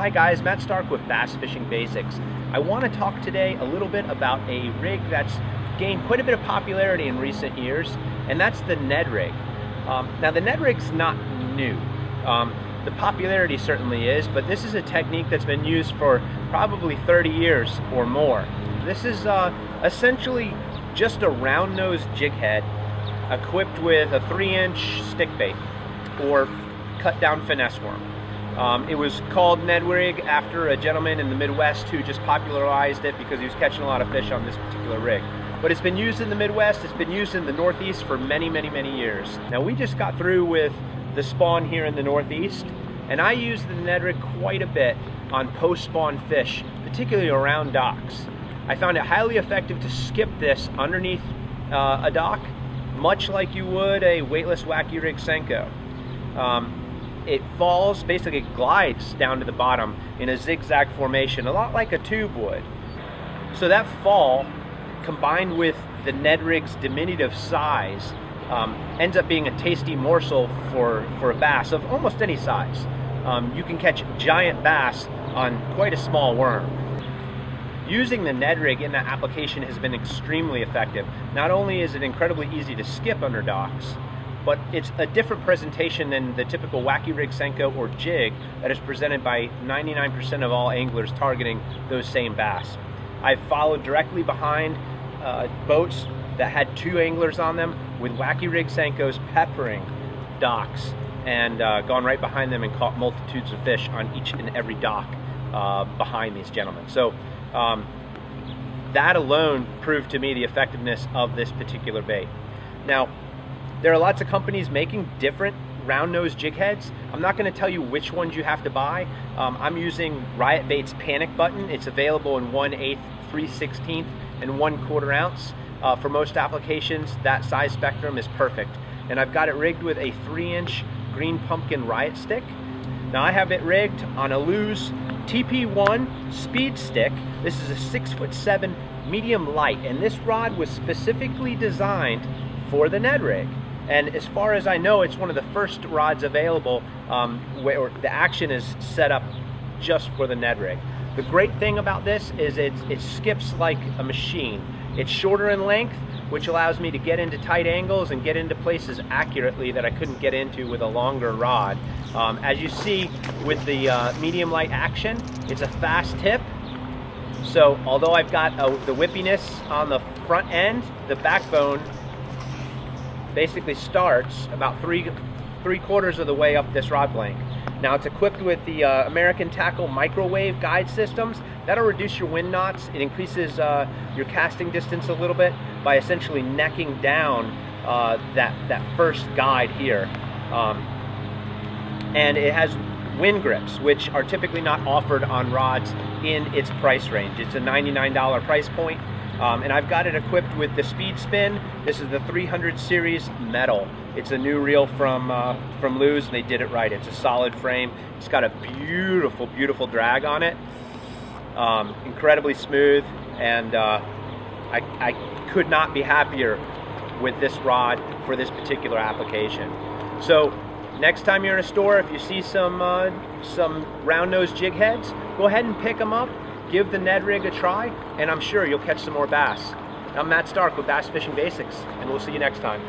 Hi guys, Matt Stark with Bass Fishing Basics. I want to talk today a little bit about a rig that's gained quite a bit of popularity in recent years, and that's the Ned Rig. Now the Ned Rig's not new. The popularity certainly is, but this is a technique that's been used for probably 30 years or more. This is essentially just a round-nosed jig head equipped with a 3-inch stick bait or cut-down finesse worm. It was called Ned Rig after a gentleman in the Midwest who just popularized it because he was catching a lot of fish on this particular rig. But it's been used in the Midwest, it's been used in the Northeast for many, many, many years. Now we just got through with the spawn here in the Northeast, and I use the Ned Rig quite a bit on post-spawn fish, particularly around docks. I found it highly effective to skip this underneath a dock, much like you would a weightless wacky rig Senko. It falls, basically glides down to the bottom in a zigzag formation, a lot like a tube would. So that fall, combined with the Ned Rig's diminutive size, ends up being a tasty morsel for a bass of almost any size. You can catch giant bass on quite a small worm. Using the Ned Rig in that application has been extremely effective. Not only is it incredibly easy to skip under docks, but it's a different presentation than the typical wacky rig Senko or jig that is presented by 99% of all anglers targeting those same bass. I've followed directly behind boats that had 2 anglers on them with wacky rig Senkos peppering docks and gone right behind them and caught multitudes of fish on each and every dock behind these gentlemen. So that alone proved to me the effectiveness of this particular bait. Now, there are lots of companies making different round-nosed jig heads. I'm not going to tell you which ones you have to buy. I'm using Riot Bait's Panic Button. It's available in 1/8, 3/16, and 1/4 ounce. For most applications, that size spectrum is perfect. And I've got it rigged with a 3-inch green pumpkin Riot stick. Now I have it rigged on a Lew's TP1 speed stick. This is a 6'7" medium light, and this rod was specifically designed for the Ned Rig. And as far as I know, it's one of the first rods available where the action is set up just for the Ned Rig. The great thing about this is it skips like a machine. It's shorter in length, which allows me to get into tight angles and get into places accurately that I couldn't get into with a longer rod. As you see with the medium light action, it's a fast tip. So although I've got the whippiness on the front end, the backbone basically starts about three-quarters of the way up this rod blank. Now it's equipped with the American Tackle microwave guide systems. That'll reduce your wind knots. It increases your casting distance a little bit by essentially necking down that first guide here. And it has wind grips, which are typically not offered on rods in its price range. It's a $99 price point. And I've got it equipped with the Speed Spin. This is the 300 series metal. It's a new reel from Lew's, and they did it right. It's a solid frame. It's got a beautiful, beautiful drag on it. Incredibly smooth, and I could not be happier with this rod for this particular application. So next time you're in a store, if you see some round-nosed jig heads, go ahead and pick them up. Give the Ned Rig a try, and I'm sure you'll catch some more bass. I'm Matt Stark with Bass Fishing Basics, and we'll see you next time.